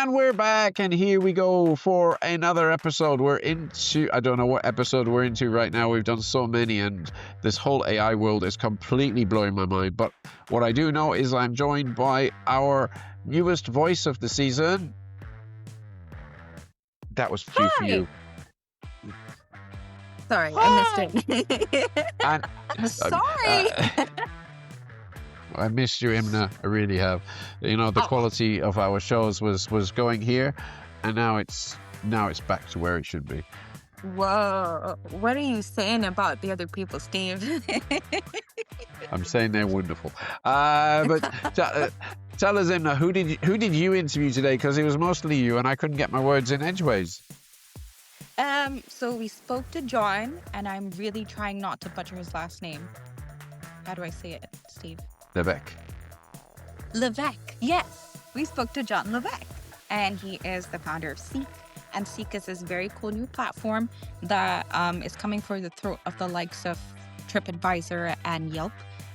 And we're back, and here we go for another episode. I don't know what episode we're into right now. We've done so many, and this whole AI world is completely blowing my mind. But what I do know is I'm joined by our newest voice of the season. That was few for you. Sorry, I missed it. And, Sorry. I missed you, Imna. I really have. You know, the quality of our shows was going here, and now it's back to where it should be. Whoa. What are you saying about the other people, Steve? I'm saying they're wonderful. But tell us, Imna, who did you interview today? Because it was mostly you, and I couldn't get my words in edgeways. So we spoke to John, and I'm really trying not to butcher his last name. How do I say it, Steve? Levesque. Levesque, yes. We spoke to Jon Levesque, and he is the founder of Seeq. And Seeq is this very cool new platform that is coming for the throat of the likes of TripAdvisor and Yelp.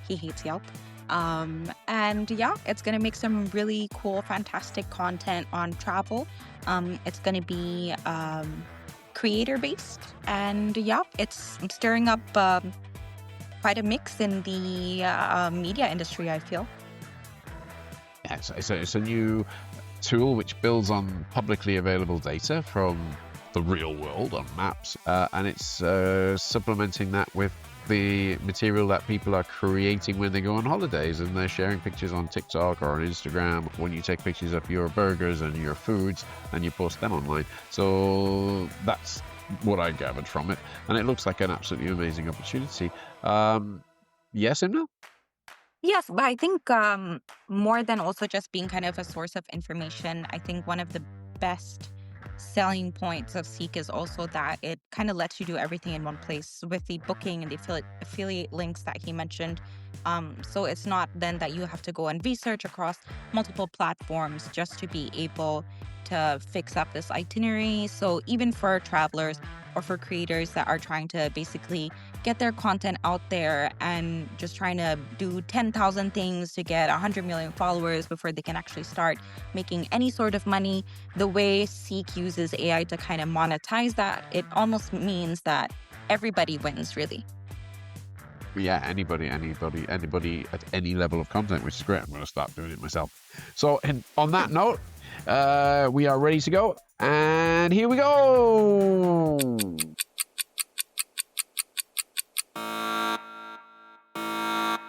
He hates Yelp. And yeah, it's going to make some really cool, fantastic content on travel. It's going to be creator-based. And yeah, it's stirring up quite a mix in the media industry, I feel. Yeah, it's a new tool which builds on publicly available data from the real world on maps, and it's supplementing that with the material that people are creating when they go on holidays, and they're sharing pictures on TikTok or on Instagram when you take pictures of your burgers and your foods and you post them online. So that's what I gathered from it, and it looks like an absolutely amazing opportunity. Yes, Imna? Yes, but I think more than also just being kind of a source of information, I think one of the best selling points of Seeq is also that it kind of lets you do everything in one place with the booking and the affiliate links that he mentioned. So it's not then that you have to go and research across multiple platforms just to be able to fix up this itinerary. So even for travelers or for creators that are trying to basically get their content out there and just trying to do 10,000 things to get 100 million followers before they can actually start making any sort of money, the way Seeq uses AI to kind of monetize that, it almost means that everybody wins, really. Yeah, anybody at any level of content, which is great. I'm going to start doing it myself. So on that note, we are ready to go, and here we go.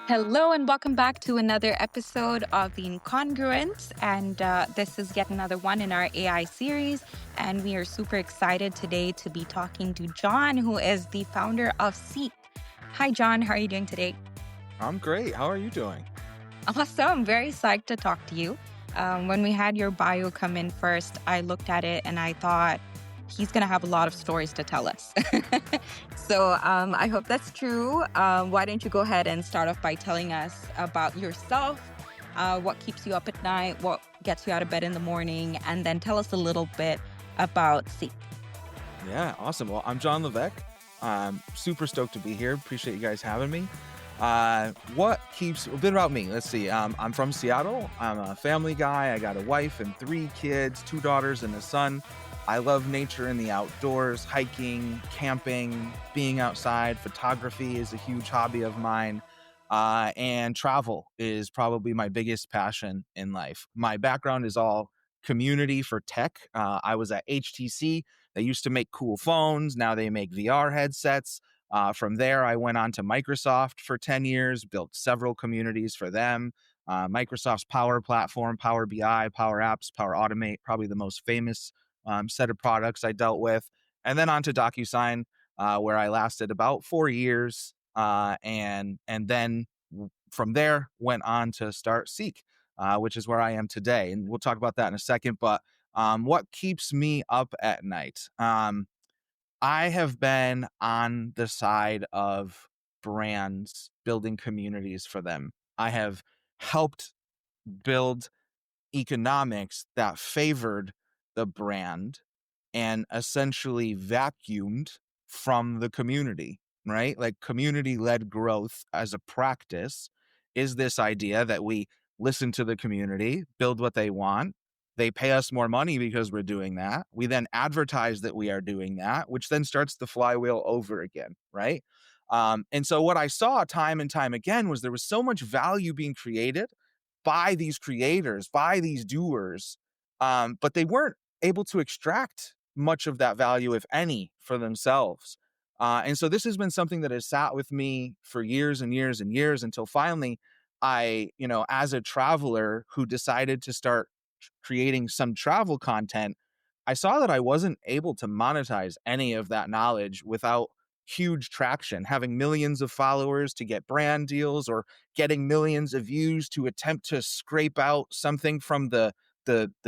Hello and welcome back to another episode of The Incongruent, and this is yet another one in our AI series, and we are super excited today to be talking to John, who is the founder of Seeq. Hi, John. How are you doing today? I'm great. How are you doing? Awesome. I'm very psyched to talk to you. When we had your bio come in first, I looked at it and I thought, he's going to have a lot of stories to tell us. So I hope that's true. Why don't you go ahead and start off by telling us about yourself, what keeps you up at night, what gets you out of bed in the morning, and then tell us a little bit about Seeq. Yeah, awesome. Well, I'm Jon Levesque. I'm super stoked to be here. Appreciate you guys having me. A bit about me. Let's see. I'm from Seattle. I'm a family guy. I got a wife and 3 kids, 2 daughters and a son. I love nature and the outdoors, hiking, camping, being outside. Photography is a huge hobby of mine. And travel is probably my biggest passion in life. My background is all community for tech. I was at HTC. They used to make cool phones. Now they make VR headsets. From there, I went on to Microsoft for 10 years, built several communities for them. Microsoft's Power Platform, Power BI, Power Apps, Power Automate, probably the most famous set of products I dealt with. And then on to DocuSign, where I lasted about 4 years. And then from there, went on to start Seeq, which is where I am today. And we'll talk about that in a second. But what keeps me up at night? I have been on the side of brands building communities for them. I have helped build economics that favored the brand and essentially vacuumed from the community, right? Like community-led growth as a practice is this idea that we listen to the community, build what they want, They pay us more money because we're doing that. We then advertise that we are doing that, which then starts the flywheel over again, right? And so what I saw time and time again was there was so much value being created by these creators, by these doers, but they weren't able to extract much of that value, if any, for themselves. And so this has been something that has sat with me for years and years and years until finally I, as a traveler who decided to start creating some travel content, I saw that I wasn't able to monetize any of that knowledge without huge traction, having millions of followers to get brand deals or getting millions of views to attempt to scrape out something from the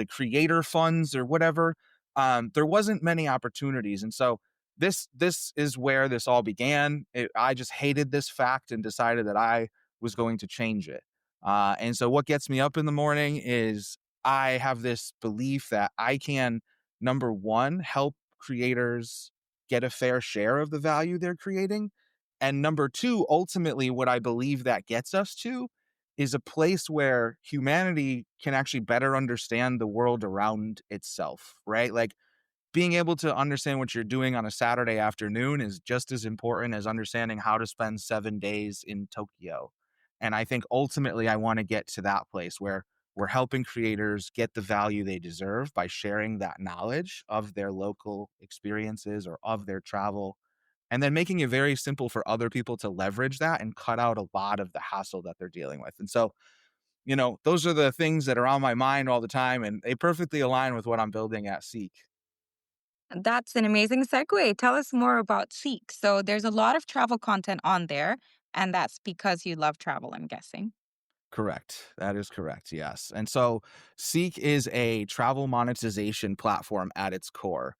creator funds or whatever. There wasn't many opportunities. And so this is where this all began. I just hated this fact and decided that I was going to change it. And so what gets me up in the morning is I have this belief that I can, number one, help creators get a fair share of the value they're creating. And number two, ultimately, what I believe that gets us to is a place where humanity can actually better understand the world around itself, right? Like being able to understand what you're doing on a Saturday afternoon is just as important as understanding how to spend 7 days in Tokyo. And I think ultimately I want to get to that place where we're helping creators get the value they deserve by sharing that knowledge of their local experiences or of their travel, and then making it very simple for other people to leverage that and cut out a lot of the hassle that they're dealing with. And so, those are the things that are on my mind all the time, and they perfectly align with what I'm building at Seeq. That's an amazing segue. Tell us more about Seek. So there's a lot of travel content on there, and that's because you love travel, I'm guessing. Correct. That is correct. Yes. And so Seek is a travel monetization platform at its core.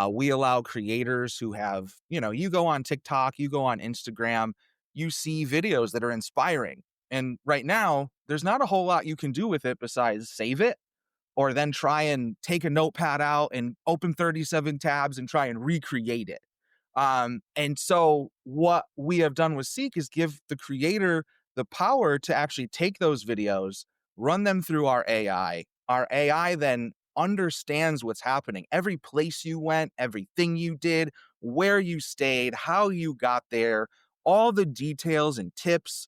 We allow creators who have, you go on TikTok, you go on Instagram, you see videos that are inspiring. And right now, there's not a whole lot you can do with it besides save it or then try and take a notepad out and open 37 tabs and try and recreate it. And so what we have done with Seek is give the creator the power to actually take those videos, run them through our AI. Our AI then understands what's happening. Every place you went, everything you did, where you stayed, how you got there, all the details and tips,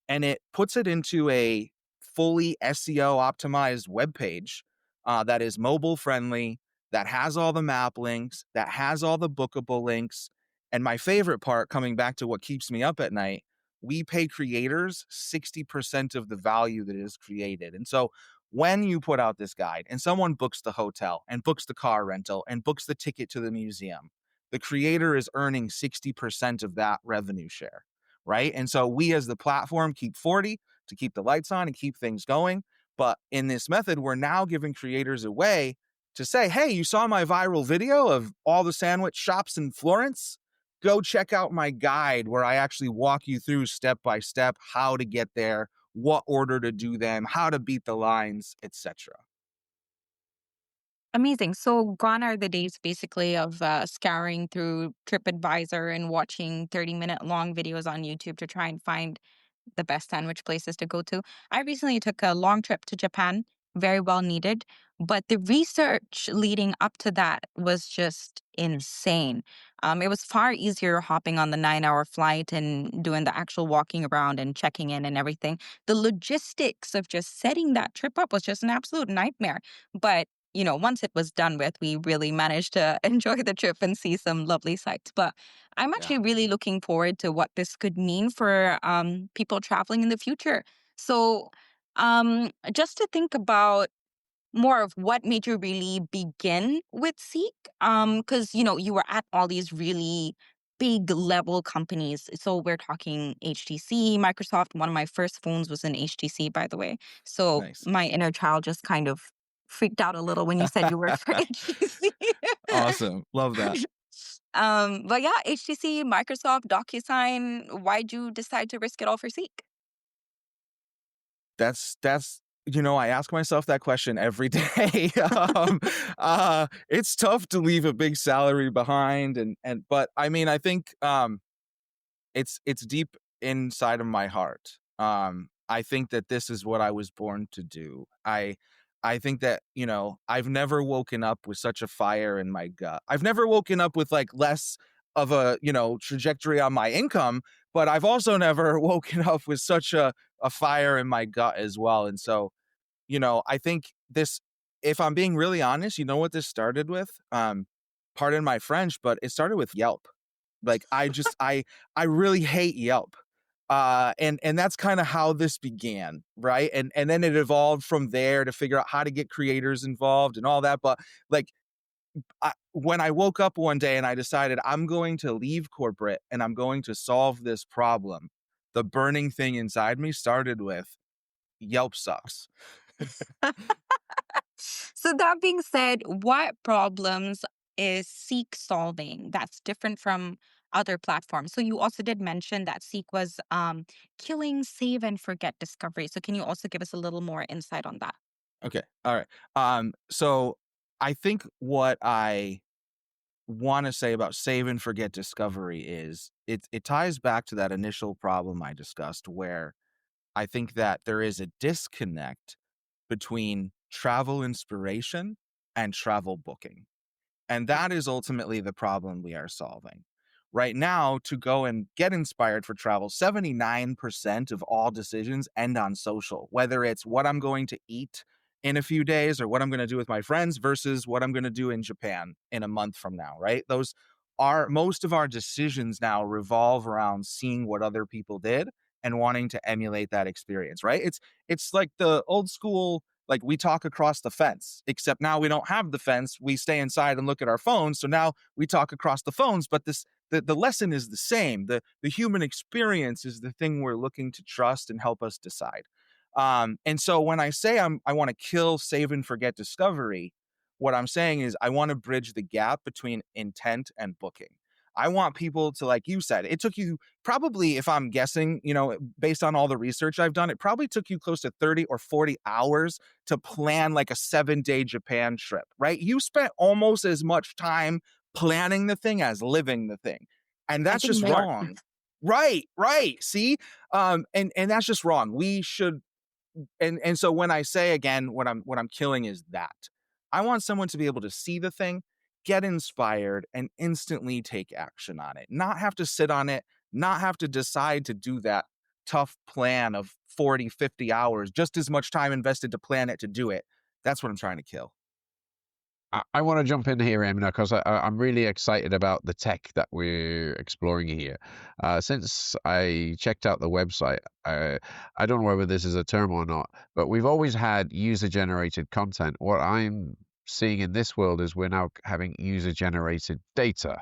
and it puts it into a fully SEO optimized web page that is mobile friendly, that has all the map links, that has all the bookable links. And my favorite part, coming back to what keeps me up at night, we pay creators 60% of the value that is created. And so when you put out this guide and someone books the hotel and books the car rental and books the ticket to the museum, the creator is earning 60% of that revenue share, right? And so we as the platform keep 40 to keep the lights on and keep things going. But in this method, we're now giving creators a way to say, hey, you saw my viral video of all the sandwich shops in Florence? Go check out my guide where I actually walk you through step by step how to get there, what order to do them, how to beat the lines, etc. Amazing. So gone are the days basically of scouring through TripAdvisor and watching 30-minute long videos on YouTube to try and find the best sandwich places to go to. I recently took a long trip to Japan, very well needed, but the research leading up to that was just insane. It was far easier hopping on the 9-hour flight and doing the actual walking around and checking in and everything. The logistics of just setting that trip up was just an absolute nightmare. But once it was done with, we really managed to enjoy the trip and see some lovely sights. But I'm Yeah. actually really looking forward to what this could mean for people traveling in the future. So, just to think about more of what made you really begin with Seek, because you were at all these really big level companies. So we're talking HTC, Microsoft. One of my first phones was an HTC, by the way. So Nice. my inner child just kind of freaked out a little when you said you worked for HTC. Awesome. Love that. But yeah, HTC, Microsoft, DocuSign. Why'd you decide to risk it all for Seek? That's I ask myself that question every day. It's tough to leave a big salary behind, but I mean, I think it's deep inside of my heart. I think that this is what I was born to do. I think that, I've never woken up with such a fire in my gut. I've never woken up with like less of a, trajectory on my income, but I've also never woken up with such a fire in my gut as well. And so, I think this, if I'm being really honest, you know what this started with? Pardon my French, but it started with Yelp. Like I really hate Yelp. And that's kind of how this began, right? And then it evolved from there to figure out how to get creators involved and all that. But like when I woke up one day and I decided I'm going to leave corporate and I'm going to solve this problem, the burning thing inside me started with Yelp sucks. So that being said, what problems is Seek solving that's different from other platforms? So you also did mention that Seek was killing save and forget discovery. So can you also give us a little more insight on that? Okay. All right. So I think what I want to say about save and forget discovery is it ties back to that initial problem I discussed, where I think that there is a disconnect between travel inspiration and travel booking. And that is ultimately the problem we are solving. Right now, to go and get inspired for travel, 79% of all decisions end on social, whether it's what I'm going to eat in a few days or what I'm going to do with my friends versus what I'm going to do in Japan in a month from now, right? Those are most of our decisions now revolve around seeing what other people did and wanting to emulate that experience, right? It's like the old school, like we talk across the fence, except now we don't have the fence. We stay inside and look at our phones. So now we talk across the phones, but the lesson is the same. The human experience is the thing we're looking to trust and help us decide. And so when I say I want to kill save and forget discovery, what I'm saying is I want to bridge the gap between intent and booking. I want people to, like you said, it took you probably, if I'm guessing, based on all the research I've done, it probably took you close to 30 or 40 hours to plan like a 7-day Japan trip, right? You spent almost as much time planning the thing as living the thing. And I that's think just more. wrong. Right, right. See? And that's just wrong. We should, and so when I say again, what I'm killing is that I want someone to be able to see the thing, get inspired, and instantly take action on it. Not have to sit on it, not have to decide to do that tough plan of 40, 50 hours, just as much time invested to plan it to do it. That's what I'm trying to kill. I want to jump in here, Emina, because I'm really excited about the tech that we're exploring here. Since I checked out the website, I don't know whether this is a term or not, but we've always had user-generated content. What I'm seeing in this world is we're now having user-generated data,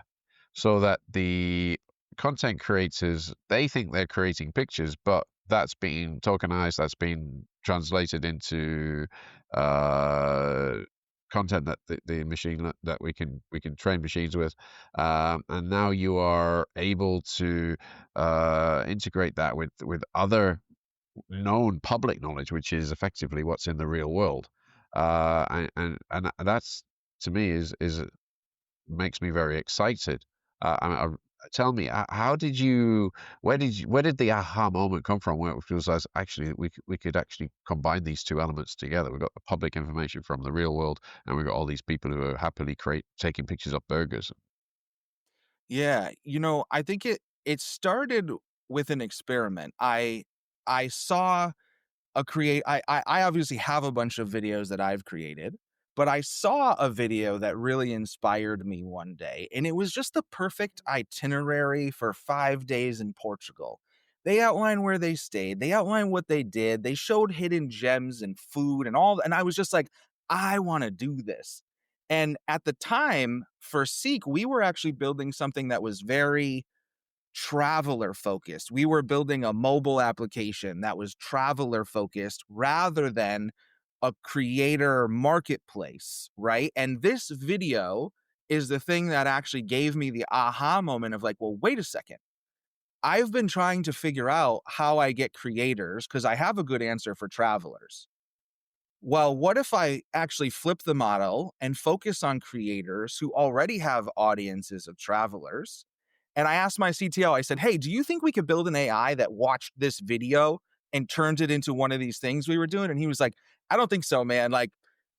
so that the content creators, they think they're creating pictures, but that's being tokenized, that's being translated into content that the machine that we can train machines with, and now you are able to integrate that with other known public knowledge, which is effectively what's in the real world, and that's, to me, is makes me very excited. Tell me, how did you, where did the aha moment come from, where it feels like actually we could actually combine these two elements together? We've got the public information from the real world, and we've got all these people who are happily taking pictures of burgers. Yeah, I think it started with an experiment. I saw I obviously have a bunch of videos that I've created, but I saw a video that really inspired me one day, and it was just the perfect itinerary for 5 days in Portugal. They outline where they stayed, they outline what they did, they showed hidden gems and food and all, and I was just like, I want to do this. And at the time for Seek, we were actually building something that was very traveler focused. We were building a mobile application that was traveler focused rather than a creator marketplace, right? And this video is the thing that actually gave me the aha moment of like, well, wait a second. I've been trying to figure out how I get creators because I have a good answer for travelers. Well, what if I actually flip the model and focus on creators who already have audiences of travelers? And I asked my CTO, I said, hey, do you think we could build an AI that watched this video and turned it into one of these things we were doing? And he was like, I don't think so, man. Like,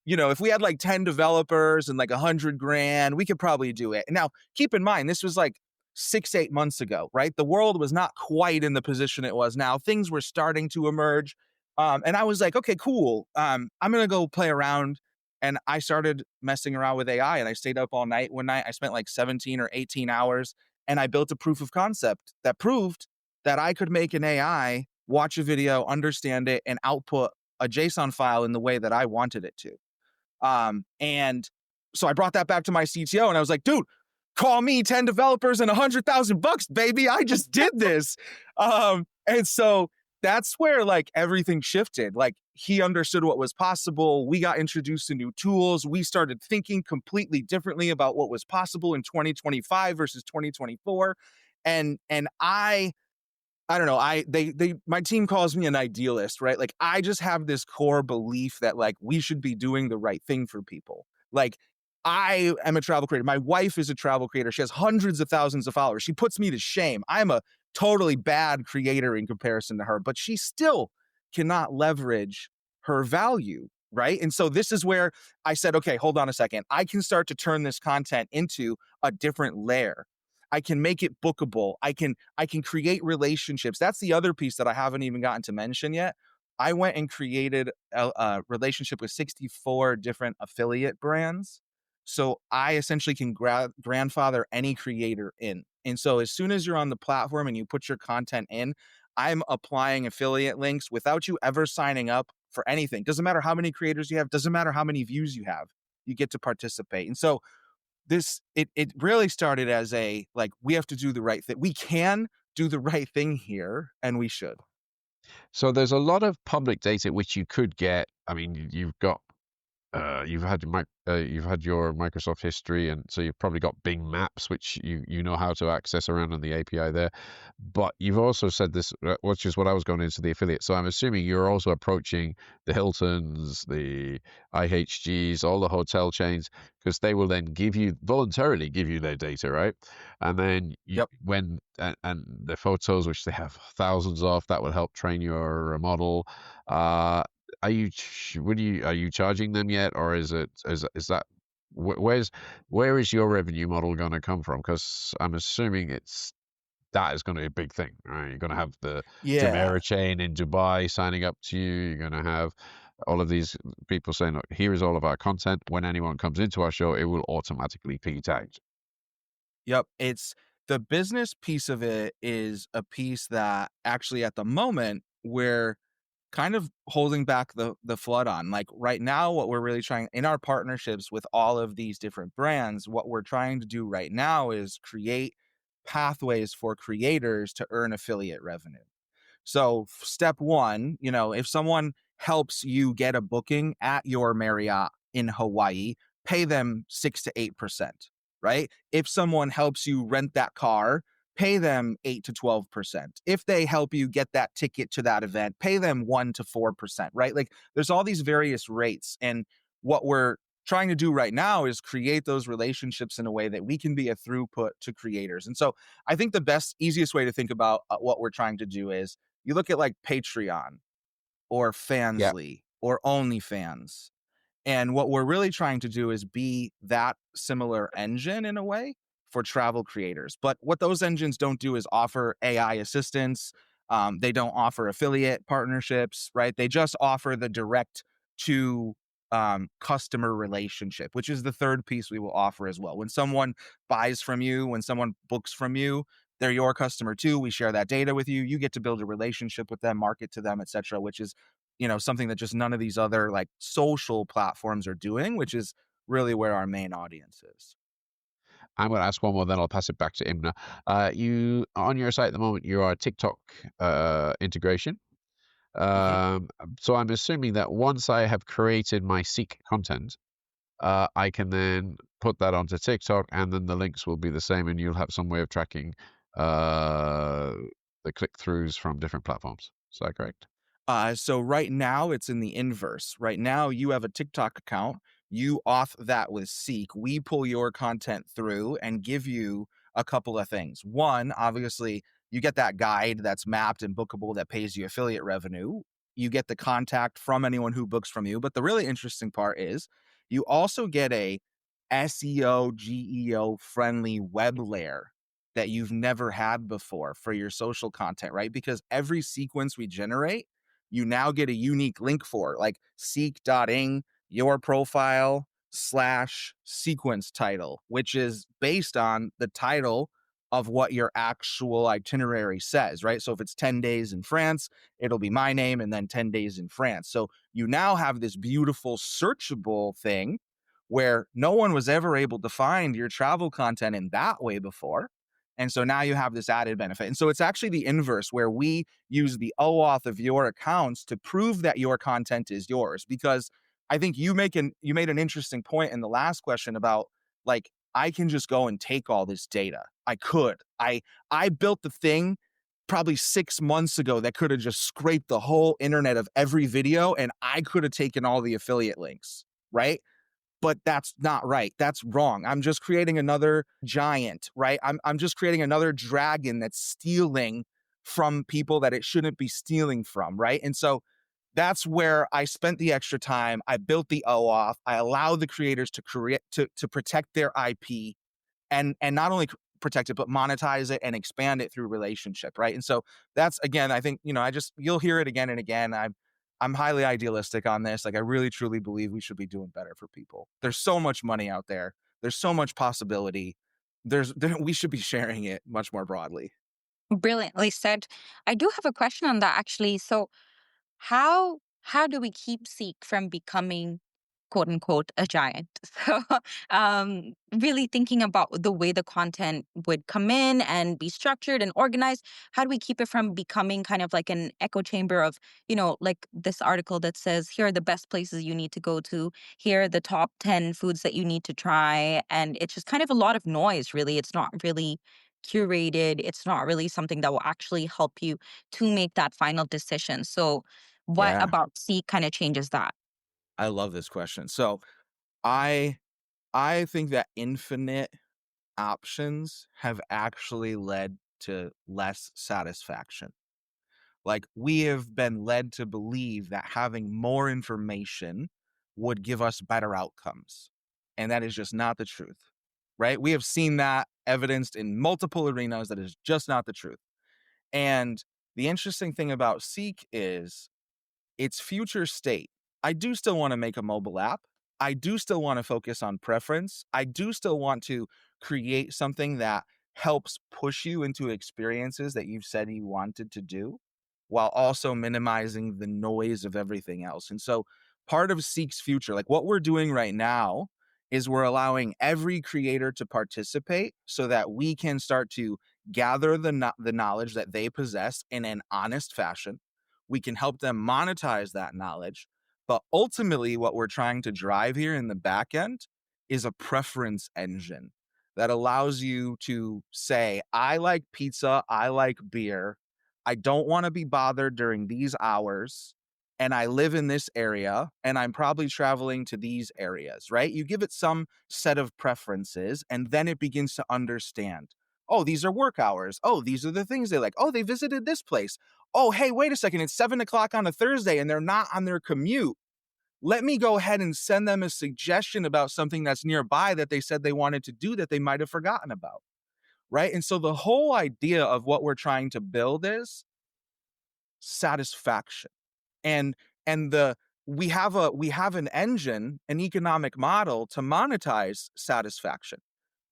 if we had like 10 developers and like 100 grand, we could probably do it. Now, keep in mind, this was like 6-8 months ago, right? The world was not quite in the position it was now. Things were starting to emerge. And I was like, okay, cool. I'm going to go play around. And I started messing around with AI, and I stayed up all night. One night I spent like 17 or 18 hours, and I built a proof of concept that proved that I could make an AI watch a video, understand it, and output a JSON file in the way that I wanted it to. And so I brought that back to my CTO, and I was like, dude, call me 10 developers and $100,000, baby. I just did this. And so that's where like everything shifted. Like he understood what was possible. We got introduced to new tools. We started thinking completely differently about what was possible in 2025 versus 2024. And I don't know. My team calls me an idealist, right? Like I just have this core belief that like we should be doing the right thing for people. Like I am a travel creator. My wife is a travel creator. She has hundreds of thousands of followers. She puts me to shame. I'm a totally bad creator in comparison to her, but she still cannot leverage her value, right? And so this is where I said, okay, hold on a second. I can start to turn this content into a different layer. I can make it bookable. I can create relationships. That's the other piece that I haven't even gotten to mention yet. I went and created a relationship with 64 different affiliate brands. So I essentially can grandfather any creator in. And so as soon as you're on the platform and you put your content in, I'm applying affiliate links without you ever signing up for anything. Doesn't matter how many creators you have, doesn't matter how many views you have, you get to participate. And so it really started as a, like, we have to do the right thing. We can do the right thing here, and we should. So there's a lot of public data which you could get. I mean, you've got you've had your Microsoft history, and so you've probably got Bing Maps, which you know how to access around on the API there. But you've also said this, which is what I was going into, the affiliate. So I'm assuming you're also approaching the Hiltons, the IHGs, all the hotel chains, because they will then voluntarily give you their data, right? And then Yep. and the photos, which they have thousands of, that will help train your model. Are you charging them yet, or is that where is your revenue model going to come from? Because I'm assuming that is going to be a big thing, right? You're going to have the Jumeirah chain in Dubai signing up to you. You're going to have all of these people saying, look, here is all of our content. When anyone comes into our show, it will automatically be tagged. Yep. It's the business piece of it is a piece that actually at the moment we're kind of holding back the flood on. Like right now, what we're really trying in our partnerships with all of these different brands, what we're trying to do right now is create pathways for creators to earn affiliate revenue. So step one, if someone helps you get a booking at your Marriott in Hawaii, pay them 6 to 8%, right? If someone helps you rent that car, pay them 8 to 12%. If they help you get that ticket to that event, pay them 1 to 4%, right? Like there's all these various rates. And what we're trying to do right now is create those relationships in a way that we can be a throughput to creators. And so I think the easiest way to think about what we're trying to do is you look at like Patreon or Fansly or OnlyFans. And what we're really trying to do is be that similar engine in a way for travel creators. But what those engines don't do is offer AI assistance. They don't offer affiliate partnerships, right? They just offer the direct to customer relationship, which is the third piece we will offer as well. When someone buys from you, when someone books from you, they're your customer too. We share that data with you. You get to build a relationship with them, market to them, et cetera, which is something that just none of these other like social platforms are doing, which is really where our main audience is. I'm going to ask one more, then I'll pass it back to Imna. You on your site at the moment, you are TikTok integration. So I'm assuming that once I have created my Seeq content, I can then put that onto TikTok, and then the links will be the same, and you'll have some way of tracking the click-throughs from different platforms. Is that correct? So right now it's in the inverse. Right now you have a TikTok account. You auth that with Seeq. We pull your content through and give you a couple of things. One, obviously, you get that guide that's mapped and bookable that pays you affiliate revenue. you get the contact from anyone who books from you. But the really interesting part is you also get a SEO, GEO friendly web layer that you've never had before for your social content, right? Because every sequence we generate, you now get a unique link for, like seek.ing, your profile slash sequence title, which is based on the title of what your actual itinerary says, right? So if it's 10 days in France, it'll be my name and then 10 days in France. So you now have this beautiful searchable thing where no one was ever able to find your travel content in that way before. And so now you have this added benefit. And so it's actually the inverse, where we use the OAuth of your accounts to prove that your content is yours. Because I think you made an interesting point in the last question about, like, I can just go and take all this data. I could. I built the thing probably 6 months ago that could have just scraped the whole internet of every video, and I could have taken all the affiliate links, right? But that's not right. That's wrong. I'm just creating another giant, right? I'm just creating another dragon that's stealing from people that it shouldn't be stealing from, right? And so that's where I spent the extra time. I built the OAuth. I allow the creators to create to protect their IP, and not only protect it, but monetize it and expand it through relationship, right? And so that's, again, I think, you'll hear it again and again. I'm highly idealistic on this. Like, I really truly believe we should be doing better for people. There's so much money out there. There's so much possibility. We should be sharing it much more broadly. Brilliantly said. I do have a question on that actually. So how do we keep Seek from becoming quote unquote a giant? So really thinking about the way the content would come in and be structured and organized. How do we keep it from becoming kind of like an echo chamber of, like this article that says, here are the best places you need to go to, here are the top 10 foods that you need to try. And it's just kind of a lot of noise, really. It's not really curated. It's not really something that will actually help you to make that final decision. So what Yeah, about Seek kind of changes that? I love this question. So I I think that infinite options have actually led to less satisfaction. Like, we have been led to believe that having more information would give us better outcomes. And that is just not the truth, right? We have seen that evidenced in multiple arenas. That is just not the truth. And the interesting thing about Seek is its future state. I do still want to make a mobile app. I do still want to focus on preference. I do still want to create something that helps push you into experiences that you've said you wanted to do, while also minimizing the noise of everything else. And so part of Seek's future, like what we're doing right now, is we're allowing every creator to participate so that we can start to gather the knowledge that they possess in an honest fashion. We can help them monetize that knowledge. But ultimately, what we're trying to drive here in the back end is a preference engine that allows you to say, I like pizza, I like beer, I don't want to be bothered during these hours, and I live in this area, and I'm probably traveling to these areas, right? You give it some set of preferences, and then it begins to understand. Oh, these are work hours. Oh, these are the things they like. Oh, they visited this place. Oh, hey, wait a second. It's 7 o'clock on a Thursday and they're not on their commute. Let me go ahead and send them a suggestion about something that's nearby that they said they wanted to do that they might have forgotten about. Right. And so the whole idea of what we're trying to build is satisfaction. And the we have an engine, an economic model to monetize satisfaction,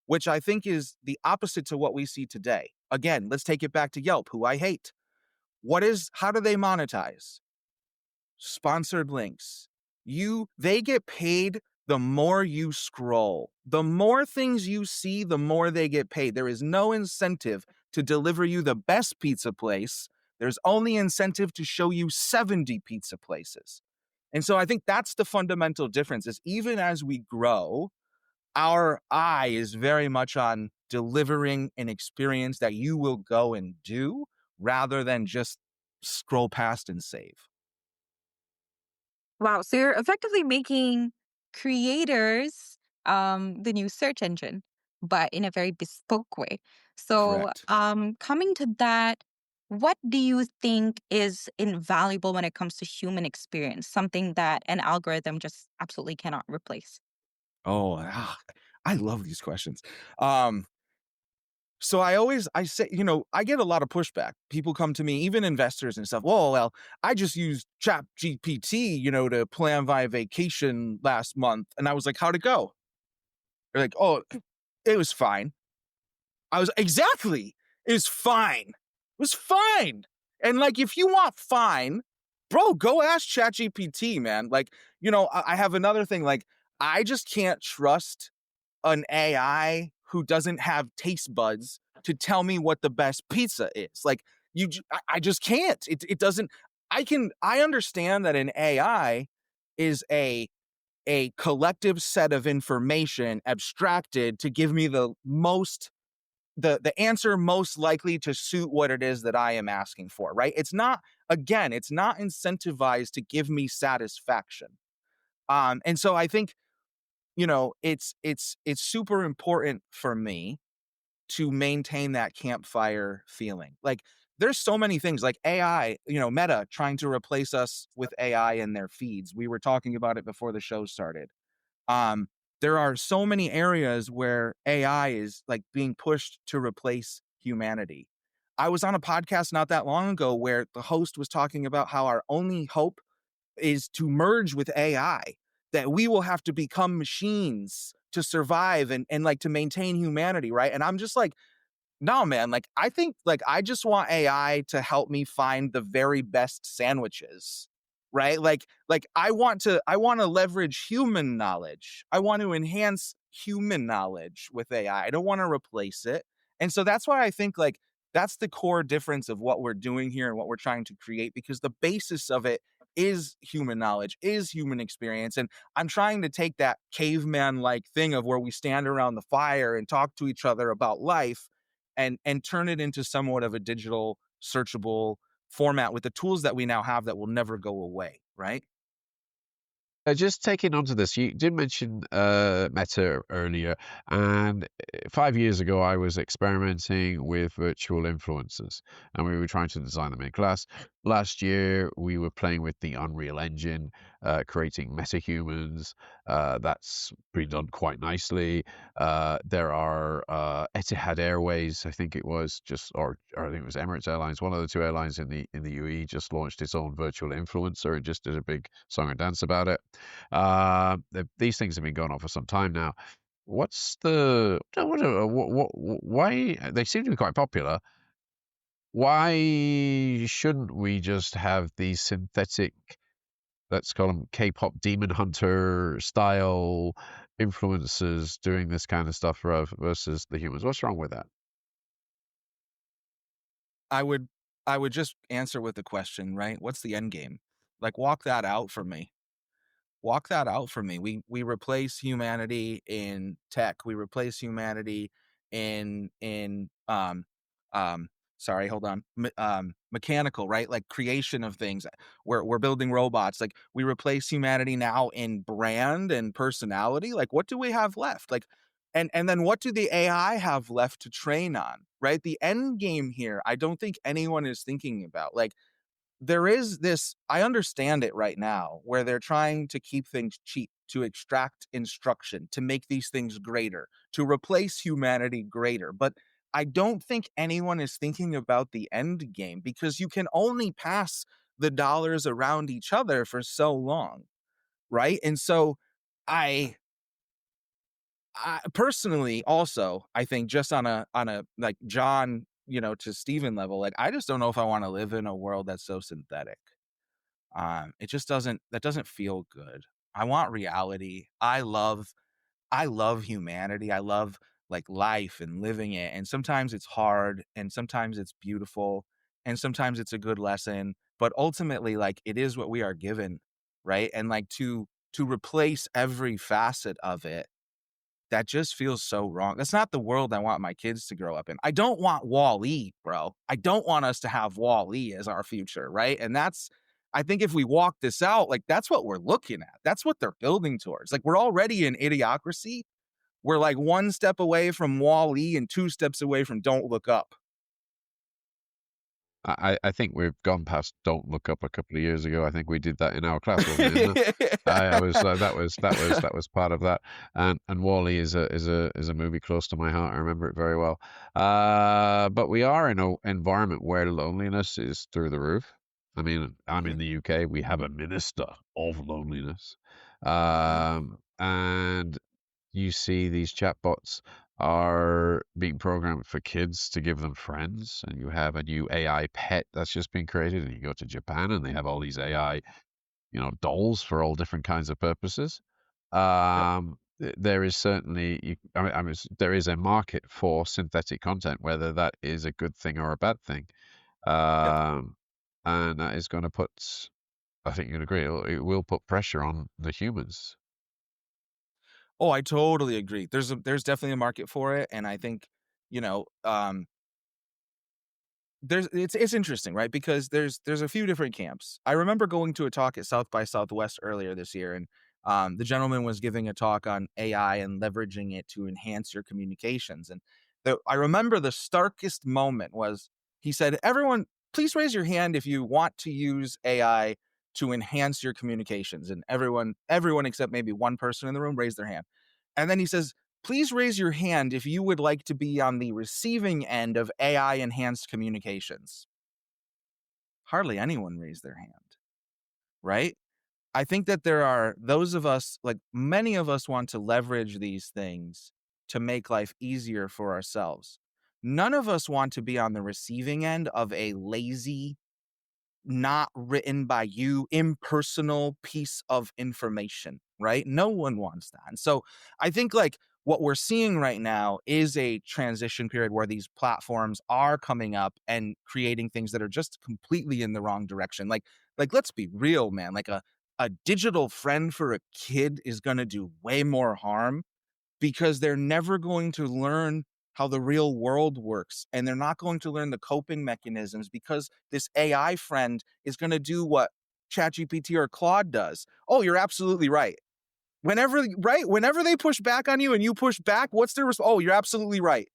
which I think is the opposite to what we see today. Again, let's take it back to Yelp, who I hate. How do they monetize? Sponsored links. They get paid the more you scroll. The more things you see, the more they get paid. There is no incentive to deliver you the best pizza place. There's only incentive to show you 70 pizza places. And so I think that's the fundamental difference, is even as we grow, our eye is very much on delivering an experience that you will go and do rather than just scroll past and save. Wow. So you're effectively making creators the new search engine, but in a very bespoke way. So Correct. coming to that, What do you think is invaluable when it comes to human experience, something that an algorithm just absolutely cannot replace? Oh, I love these questions. Um, so I say, I get a lot of pushback. People come to me, even investors and stuff. Well, I just used Chat GPT, to plan my vacation last month. And I was like, how'd it go? They're like, oh, it was fine. I was exactly, it was fine. It was fine. And like, if you want fine, bro, go ask ChatGPT, man. Like, I have another thing. Like, I just can't trust an AI who doesn't have taste buds to tell me what the best pizza is. Like, I just can't. It doesn't. I understand that an AI is a collective set of information abstracted to give me the answer most likely to suit what it is that I am asking for, right? It's not incentivized to give me satisfaction. And so I think, it's super important for me to maintain that campfire feeling. Like, there's so many things like AI, Meta trying to replace us with AI in their feeds. We were talking about it before the show started. Um, there are so many areas where AI is like being pushed to replace humanity. I was on a podcast not that long ago where the host was talking about how our only hope is to merge with AI, that we will have to become machines to survive and like to maintain humanity, right? And I'm just like, no, man, like I think like I just want AI to help me find the very best sandwiches. Right? Like I want to leverage human knowledge. I want to enhance human knowledge with AI. I don't want to replace it. And so that's why I think like that's the core difference of what we're doing here and what we're trying to create, because the basis of it is human knowledge, is human experience. And I'm trying to take that caveman like thing of where we stand around the fire and talk to each other about life and turn it into somewhat of a digital searchable format with the tools that we now have that will never go away, right? Just taking onto this, you did mention Meta earlier, and 5 years ago, I was experimenting with virtual influencers, and we were trying to design them in class. Last year, we were playing with the Unreal Engine, creating metahumans. That's been done quite nicely. There are Etihad Airways, I think it was, or I think it was Emirates Airlines, one of the two airlines in the UAE just launched its own virtual influencer and just did a big song and dance about it. These things have been going on for some time now. What's the why they seem to be quite popular? Why shouldn't we just have these synthetic, let's call them K-pop demon hunter style influencers doing this kind of stuff versus the humans? What's wrong with that? I would I would just answer with the question, right? What's the end game? Like, walk that out for me. Walk that out for me. We replace humanity in tech. We replace humanity in um sorry, hold on. Mechanical, right? Like creation of things. We're building robots. Like, we replace humanity now in brand and personality. Like, what do we have left? Like, and then what do the AI have left to train on? Right? The end game here, I don't think anyone is thinking about. Like, there is this, I understand it right now, where they're trying to keep things cheap, to extract instruction, to make these things greater, to replace humanity greater. But I don't think anyone is thinking about the end game, because you can only pass the dollars around each other for so long, right? And so I I personally also, I think, just on a like John, to Stephen level, like I just don't know if I want to live in a world that's so synthetic. It just doesn't feel good. I want reality. I love humanity. I love like life and living it. And sometimes it's hard and sometimes it's beautiful and sometimes it's a good lesson, but ultimately like it is what we are given, right? And like to replace every facet of it, that just feels so wrong. That's not the world I want my kids to grow up in. I don't want Wall-E, bro. I don't want us to have Wall-E as our future, right? And I think if we walk this out, like that's what we're looking at. That's what they're building towards. Like, we're already in Idiocracy. We're like one step away from Wall-E and two steps away from Don't Look Up. I think we've gone past "Don't Look Up" a couple of years ago. I think we did that in our class, wasn't it? Isn't it? I was that was part of that. And Wall-E is a movie close to my heart. I remember it very well. But we are in an environment where loneliness is through the roof. I mean, I'm in Mhm. the UK. We have a minister of loneliness, Mhm. and you see these chatbots are being programmed for kids to give them friends, and you have a new AI pet that's just been created, and you go to Japan and they have all these AI, dolls for all different kinds of purposes. Yep. There is certainly, there is a market for synthetic content, whether that is a good thing or a bad thing, Yep. um, and that is going to put, I think you'd agree, it will put pressure on the humans. Oh, I totally agree. There's definitely a market for it, and I think, you know, it's interesting, right? Because there's a few different camps. I remember going to a talk at South by Southwest earlier this year, and the gentleman was giving a talk on AI and leveraging it to enhance your communications. And I remember the starkest moment was he said, "Everyone, please raise your hand if you want to use AI to enhance your communications." And everyone except maybe one person in the room raised their hand. And then he says, "Please raise your hand if you would like to be on the receiving end of AI enhanced communications." Hardly anyone raised their hand, right? I think that there are those of us, like many of us, want to leverage these things to make life easier for ourselves. None of us want to be on the receiving end of a lazy, not written by you, impersonal piece of information, right? No one wants that. And so I think like what we're seeing right now is a transition period where these platforms are coming up and creating things that are just completely in the wrong direction. Like let's be real, man. Like a digital friend for a kid is going to do way more harm because they're never going to learn how the real world works, and they're not going to learn the coping mechanisms because this AI friend is going to do what ChatGPT or Claude does. Oh, you're absolutely right. Whenever they push back on you and you push back, what's their response? Oh, you're absolutely right.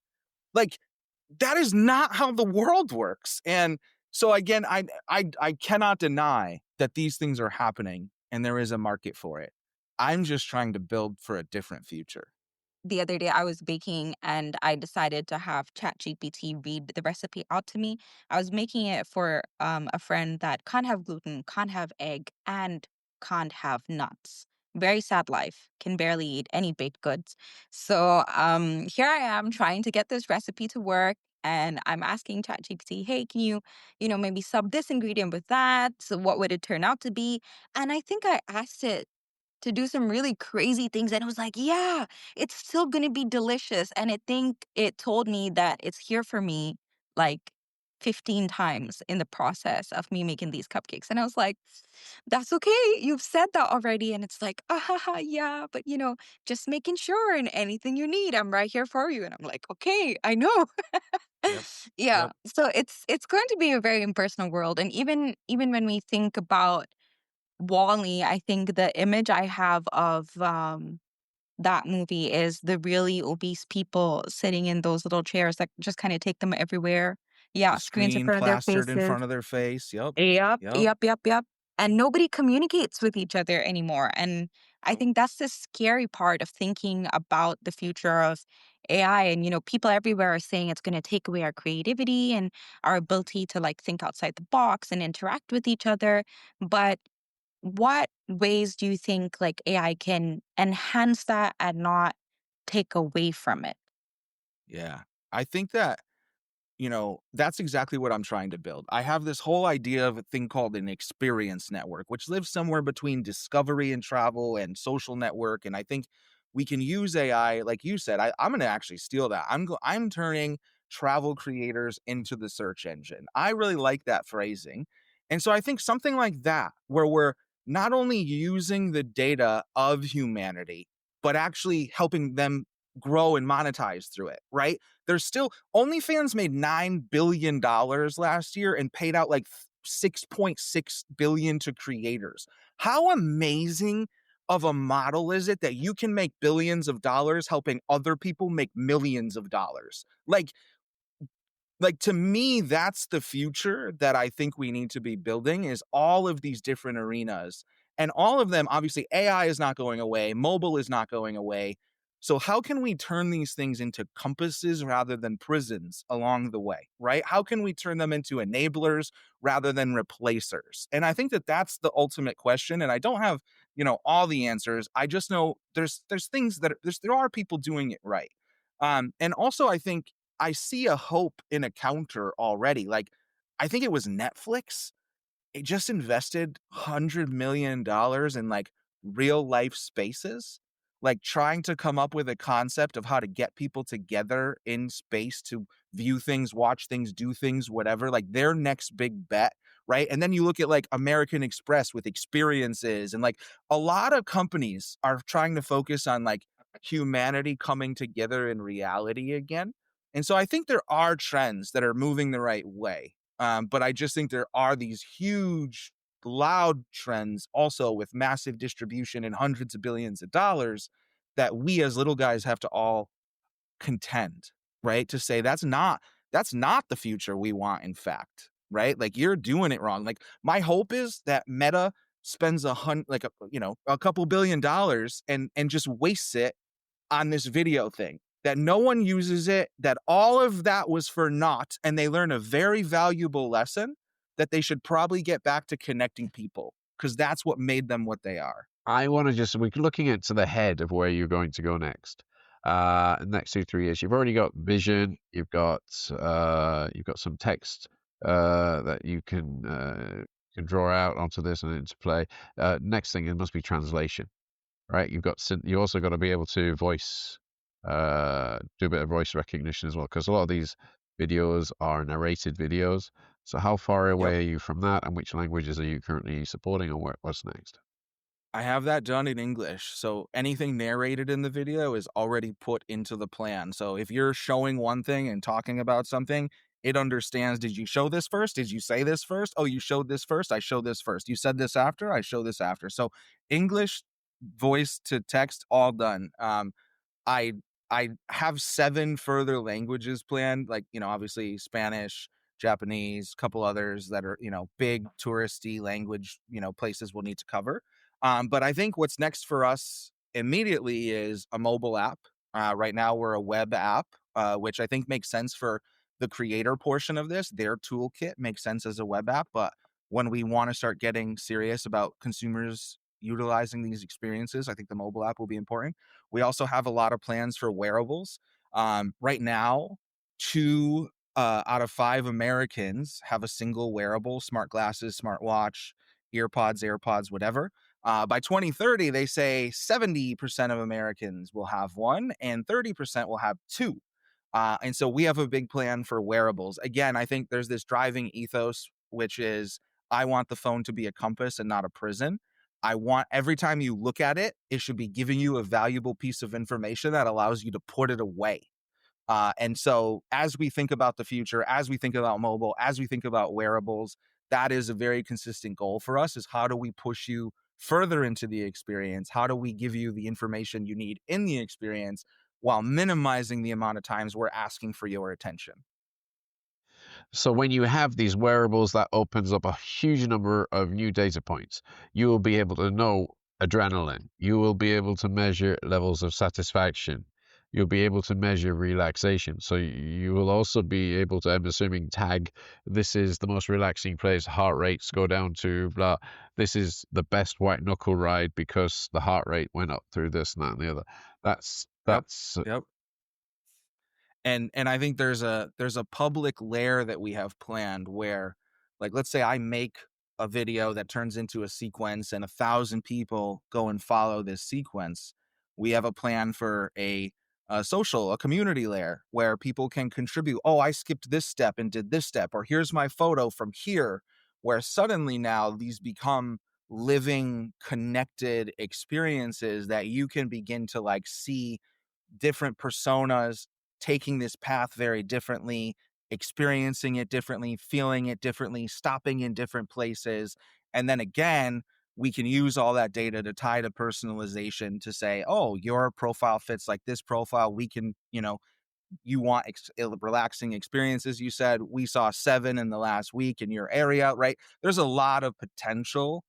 Like that is not how the world works. And so again, I cannot deny that these things are happening and there is a market for it. I'm just trying to build for a different future. The other day I was baking and I decided to have ChatGPT read the recipe out to me. I was making it for a friend that can't have gluten, can't have egg, and can't have nuts. Very sad life, can barely eat any baked goods. So here I am trying to get this recipe to work. And I'm asking ChatGPT, hey, can you, maybe sub this ingredient with that? So what would it turn out to be? And I think I asked it to do some really crazy things, and it was like, "Yeah, it's still gonna be delicious," and I think it told me that it's here for me, like, 15 times in the process of me making these cupcakes, and I was like, "That's okay, you've said that already," and it's like, "Ah, ha, ha, yeah, but, just making sure and anything you need, I'm right here for you," and I'm like, "Okay, I know." Yep. Yeah, Yep. so it's going to be a very impersonal world, and even when we think about Wall-E, I think the image I have of, that movie is the really obese people sitting in those little chairs that just kinda take them everywhere. Yeah, The screens in screen front of their plastered in faces. front of their face. Yep. Yep, Yep. yep, yep, yep, and nobody communicates with each other anymore, and I Nope. think that's the scary part of thinking about the future of AI, and, people everywhere are saying it's gonna take away our creativity and our ability to, like, think outside the box and interact with each other, but what ways do you think like AI can enhance that and not take away from it? Yeah. I think that that's exactly what I'm trying to build. I have this whole idea of a thing called an experience network, which lives somewhere between discovery and travel and social network. And I think we can use AI, like you said. I'm going to actually steal that. I'm turning travel creators into the search engine. I really like that phrasing, and so I think something like that, where we're not only using the data of humanity, but actually helping them grow and monetize through it. Right? There's still OnlyFans made $9 billion last year and paid out like 6.6 billion to creators. How amazing of a model is it that you can make billions of dollars helping other people make millions of dollars? Like Like, to me, that's the future that I think we need to be building, is all of these different arenas. And all of them, obviously, AI is not going away, mobile is not going away. So how can we turn these things into compasses rather than prisons along the way, right? How can we turn them into enablers rather than replacers? And I think that that's the ultimate question. And I don't have, all the answers. I just know there's things that there are people doing it right. And also, I think I see a hope in a counter already. Like, I think it was Netflix. It just invested $100 million in like real life spaces, like trying to come up with a concept of how to get people together in space to view things, watch things, do things, whatever, like their next big bet. Right. And then you look at like American Express with experiences, and like a lot of companies are trying to focus on like humanity coming together in reality again. And so I think there are trends that are moving the right way. But I just think there are these huge, loud trends also with massive distribution and hundreds of billions of dollars that we as little guys have to all contend, right? To say that's not the future we want, in fact, right? Like, you're doing it wrong. Like, my hope is that Meta spends a couple $1 billion and just wastes it on this video thing, that no one uses it, that all of that was for naught, and they learn a very valuable lesson that they should probably get back to connecting people, because that's what made them what they are. I want to we're looking into the head of where you're going to go next. Next 2-3 years, you've already got vision, you've got some text that you can draw out onto this and into play. Next thing, it must be translation, right? You also got to be able to do a bit of voice recognition as well, because a lot of these videos are narrated videos. So how far Yep. away are you from that, and which languages are you currently supporting, and what's next? I have that done in English. So anything narrated in the video is already put into the plan. So if you're showing one thing and talking about something, it understands, did you show this first? Did you say this first? Oh, you showed this first? I show this first. You said this after? I show this after. So English, voice to text, all done. I I have 7 further languages planned, like, obviously Spanish, Japanese, couple others that are, big touristy language, places we'll need to cover. But I think what's next for us immediately is a mobile app. Right now we're a web app, which I think makes sense for the creator portion of this. Their toolkit makes sense as a web app, but when we want to start getting serious about consumers utilizing these experiences, I think the mobile app will be important. We also have a lot of plans for wearables. Right now, 2 out of 5 Americans have a single wearable: smart glasses, smartwatch, earpods, AirPods, whatever. By 2030, they say 70% of Americans will have one and 30% will have 2. And so we have a big plan for wearables. Again, I think there's this driving ethos, which is, I want the phone to be a compass and not a prison. I want every time you look at it, it should be giving you a valuable piece of information that allows you to put it away. And so as we think about the future, as we think about mobile, as we think about wearables, that is a very consistent goal for us, is how do we push you further into the experience? How do we give you the information you need in the experience while minimizing the amount of times we're asking for your attention? So when you have these wearables, that opens up a huge number of new data points. You will be able to know adrenaline. You will be able to measure levels of satisfaction. You'll be able to measure relaxation. So you will also be able to, I'm assuming, tag, this is the most relaxing place, heart rates go down to blah. This is the best white knuckle ride because the heart rate went up through this and that and the other. That's Yep. that's Yep. And I think there's a public layer that we have planned where, like, let's say I make a video that turns into a sequence and 1,000 people go and follow this sequence. We have a plan for a community layer where people can contribute. Oh, I skipped this step and did this step, or here's my photo from here, where suddenly now these become living, connected experiences that you can begin to like see different personas taking this path very differently, experiencing it differently, feeling it differently, stopping in different places. And then again, we can use all that data to tie to personalization to say, oh, your profile fits like this profile. We can, you want relaxing experiences. You said we saw 7 in the last week in your area, right? There's a lot of potential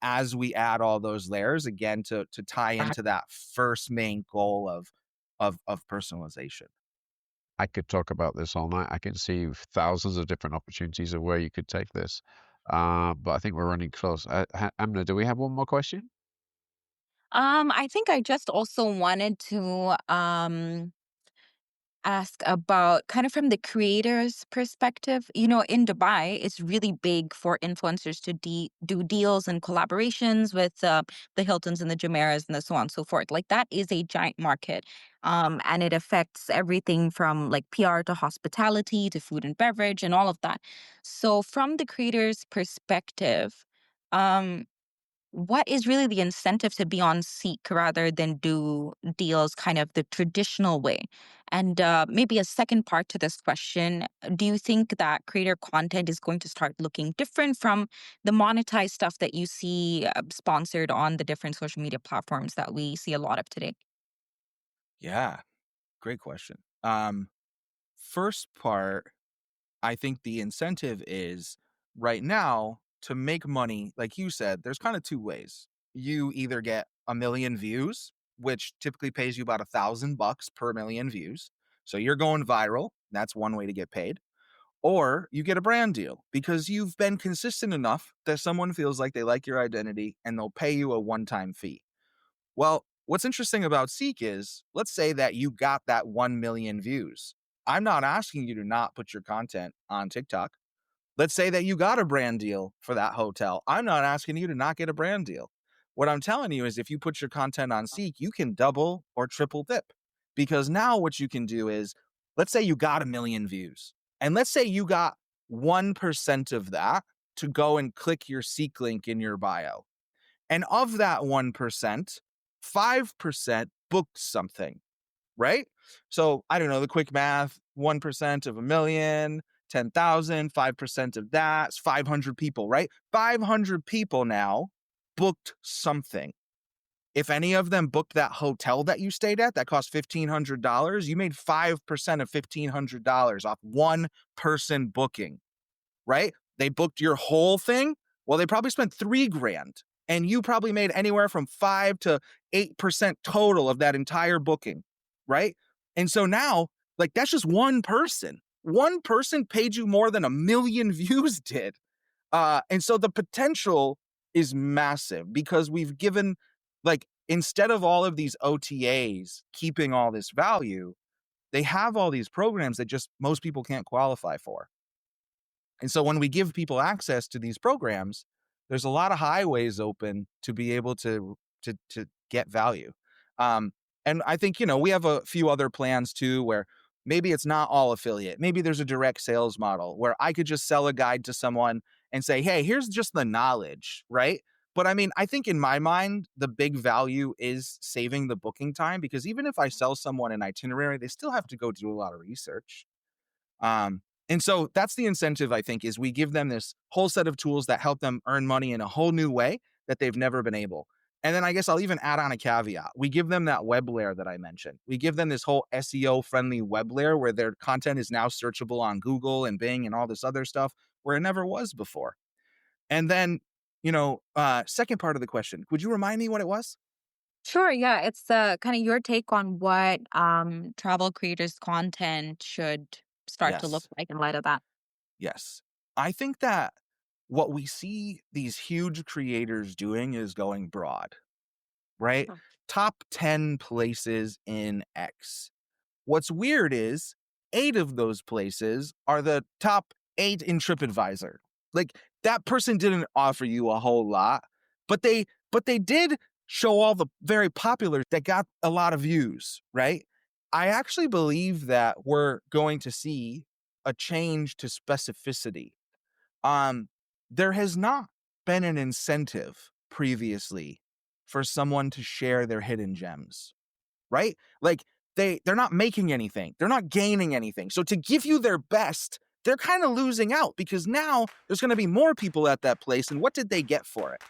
as we add all those layers again to tie into that first main goal of personalization. I could talk about this all night. I can see thousands of different opportunities of where you could take this. But I think we're running close. Amna, do we have one more question? I think I just also wanted to ask about kind of from the creator's perspective. In Dubai, it's really big for influencers to do deals and collaborations with the Hiltons and the Jumeirahs and the so on and so forth. Like that is a giant market. And it affects everything from like PR to hospitality to food and beverage and all of that. So from the creator's perspective, um, what is really the incentive to be on Seek rather than do deals kind of the traditional way? And maybe a second part to this question, do you think that creator content is going to start looking different from the monetized stuff that you see sponsored on the different social media platforms that we see a lot of today? Yeah, great question. First part, I think the incentive is right now to make money, like you said, there's kind of two ways. You either get a million views, which typically pays you about $1,000 per million views. So you're going viral. That's one way to get paid. Or you get a brand deal because you've been consistent enough that someone feels like they like your identity and they'll pay you a one-time fee. Well, what's interesting about Seek is, let's say that you got that 1 million views. I'm not asking you to not put your content on TikTok. Let's say that you got a brand deal for that hotel. I'm not asking you to not get a brand deal. What I'm telling you is if you put your content on Seek, you can double or triple dip. Because now what you can do is, let's say you got a million views. And let's say you got 1% of that to go and click your Seek link in your bio. And of that 1%, 5% booked something, right? So I don't know, the quick math, 1% of a million, 10,000, 5% of that's 500 people, right? 500 people now booked something. If any of them booked that hotel that you stayed at that cost $1,500, you made 5% of $1,500 off one person booking, right? They booked your whole thing. Well, they probably spent $3,000 and you probably made anywhere from 5 to 8% total of that entire booking, right? And so now, like, that's just one person. One person paid you more than a million views did. And so the potential is massive because we've given, like, instead of all of these OTAs keeping all this value, they have all these programs that just most people can't qualify for. And so when we give people access to these programs, there's a lot of highways open to be able to get value. And I think, we have a few other plans too, where maybe it's not all affiliate. Maybe there's a direct sales model where I could just sell a guide to someone and say, hey, here's just the knowledge, right? But I mean, I think in my mind, the big value is saving the booking time because even if I sell someone an itinerary, they still have to go do a lot of research. And so that's the incentive, I think, is we give them this whole set of tools that help them earn money in a whole new way that they've never been able. And then I guess I'll even add on a caveat. We give them that web layer that I mentioned. We give them this whole SEO friendly web layer where their content is now searchable on Google and Bing and all this other stuff where it never was before. And then, second part of the question, would you remind me what it was? Sure, yeah. It's kind of your take on what travel creators' content should start to look Yes. like in light of that. Yes. I think that what we see these huge creators doing is going broad, right? Huh. Top 10 places in X. What's weird is 8 of those places are the top 8 in TripAdvisor. Like that person didn't offer you a whole lot, but they did show all the very popular that got a lot of views, right? I actually believe that we're going to see a change to specificity. Um, there has not been an incentive previously for someone to share their hidden gems, right? Like they're not making anything. They're not gaining anything. So to give you their best, they're kind of losing out because now there's going to be more people at that place. And what did they get for it?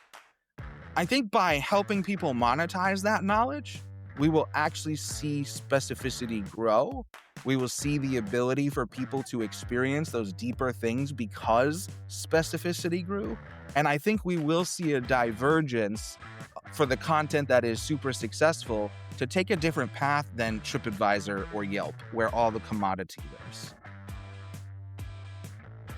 I think by helping people monetize that knowledge, we will actually see specificity grow. We will see the ability for people to experience those deeper things because specificity grew. And I think we will see a divergence for the content that is super successful to take a different path than TripAdvisor or Yelp, where all the commodity lives.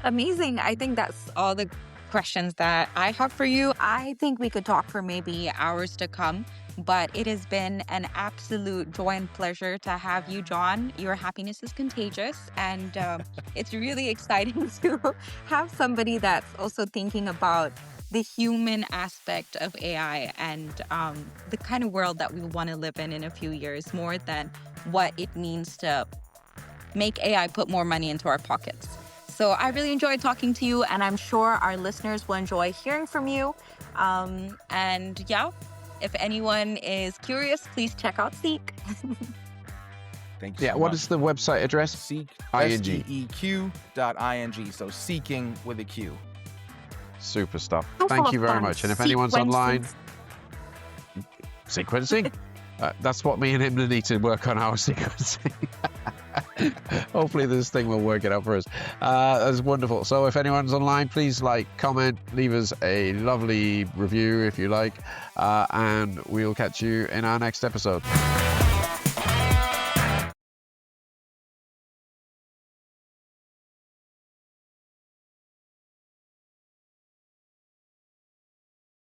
Amazing. I think that's all the questions that I have for you. I think we could talk for maybe hours to come, but it has been an absolute joy and pleasure to have you, John. Your happiness is contagious, and it's really exciting to have somebody that's also thinking about the human aspect of AI and the kind of world that we want to live in a few years, more than what it means to make AI put more money into our pockets. So I really enjoyed talking to you, and I'm sure our listeners will enjoy hearing from you. And yeah, if anyone is curious, please check out Seeq. Thank you. Yeah, so what much. is the website address? Seeq, ING. SEEQ.ing. So seeking with a Q. Super stuff. So Thank full you of very fun. much. And if anyone's online, Sequences. sequencing, that's what me and him need to work on, our sequencing. Hopefully this thing will work it out for us. That's wonderful. So if anyone's online, please like, comment, leave us a lovely review if you like, and we'll catch you in our next episode.